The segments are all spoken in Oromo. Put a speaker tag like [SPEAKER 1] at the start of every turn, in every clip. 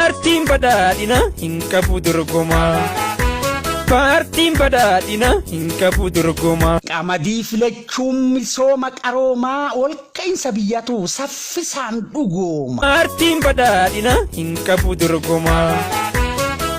[SPEAKER 1] Paartiin badhaadhina hin qabu dorgomaa. Paartiin badhaadhina hin qabu dorgomaa.
[SPEAKER 2] Qamadii filachuun misooma qaroomaa ol ka'iinsa biyyatu saffisaan dhugooma.
[SPEAKER 1] Paartiin badhaadhina hin qabu dorgomaa.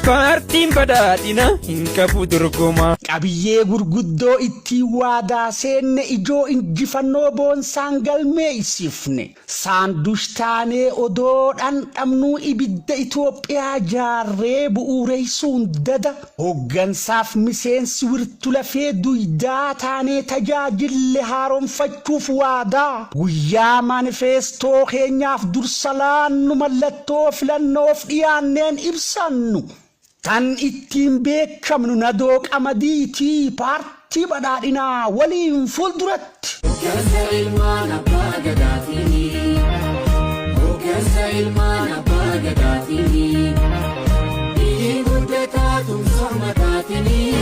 [SPEAKER 1] Paartiin badhaadhina hin qabu dorgomaa.
[SPEAKER 2] Qabiyyee gurguddoo itti waadaa seenne ijoo injifannoo boonsaan galmeessifne. Saandushtaanee odoo dhandhamnuu ibidda Itoophiyaa jaarree bu'uureessuun dada. Hoggansaaf miseensi wirtu lafee duydaa taanee tajaajille haaromfachuuf waadaa. Guyyaa manifeestoo keenyaaf dursa laannu mallattoo filannoof dhiyaanneen ibsannu. Tan ittiin beekamnu nadoo qamadiitii paartii badhaadhinaa waliin fuulduratti.
[SPEAKER 3] Hoggansa ilmaan abbaa gadaatiin, hoggansa ilmaan abbaa gadaatiin, biyyi guddataa tumsa mataatiin,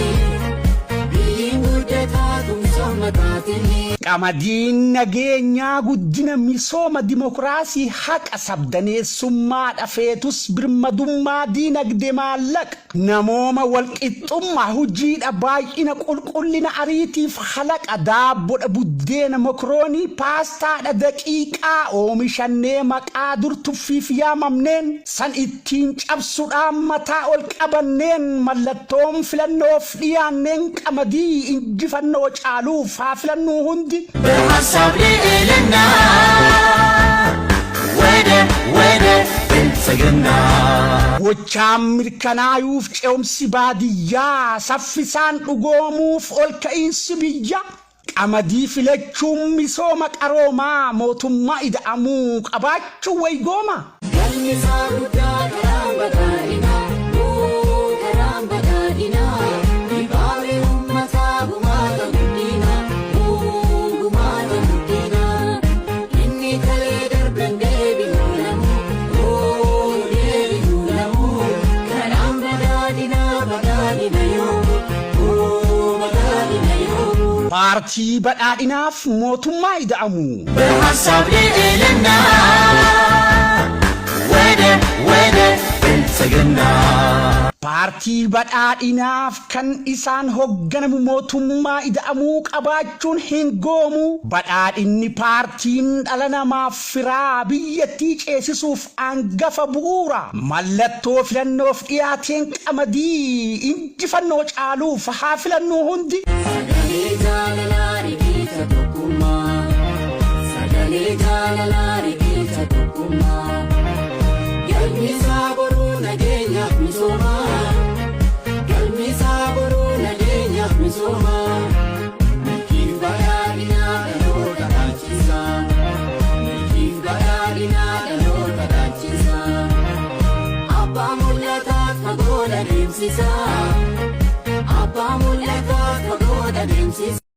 [SPEAKER 3] biyyi guddataa tumsa mataatiin.
[SPEAKER 2] Qamadiin nageenyaa guddina misooma dimokiraasii haqa sabdaneessummaa dhafeetus birmadummaa diinagdee maallaqa. Namooma walqixxummaa hojiidha baay'ina qulqullina ariitiif halaqa daabboodha buddeena mokroonii paastaadha daqiiqaa oomishannee maqaa dur tuffiif yaamamneen san ittiin cabsuudhaan mataa ol qabanneen mallattoon filannoof dhiyaanneen qamadii injifannoo caaluuf haa filannuu hundi.
[SPEAKER 3] بحسب لنا وده بنسجنا
[SPEAKER 2] وشامر كنايوف شومسي بادية سفسان لقوموف والكئينس بيا قمدي فلتشوم ميسومك أروما موتم ما إدعموك أباتشو ويقوما
[SPEAKER 3] قلني صاروتا كرام بدائنا كرام بدائنا ببابي أمتا بماتا مدينة بماتا مدينة إني كلي درب ديبي نولمو ديبي نولمو كرام بدائنا بدائنا يوم بدائنا يوم
[SPEAKER 2] بارتي بدائناف موتم ما إدعمو
[SPEAKER 3] بحسب لنا وده بنسجنا
[SPEAKER 2] بارتي بدائناف كان إسان هوغنم موتما إدعمو قباچون هنگومو بدائني بارتين ألنا ما فرابيتيج إسسوف أنغف بورا ملتو فلنوف إياتين قمدي انجفنوش آلو فحافلنو هندي
[SPEAKER 3] سجلي جالالاري كيتا تقوما سجلي جالالاري كيتا تقوما قلبي صابرو نجينيا مسوما قلبي صابرو نجينيا مسوما كيف بيانينا كنور تداتشيسا كيف بيانينا كنور تداتشيسا أبا مولتات كغودا نمسيسا أبا مولتات كغودا نمسيسا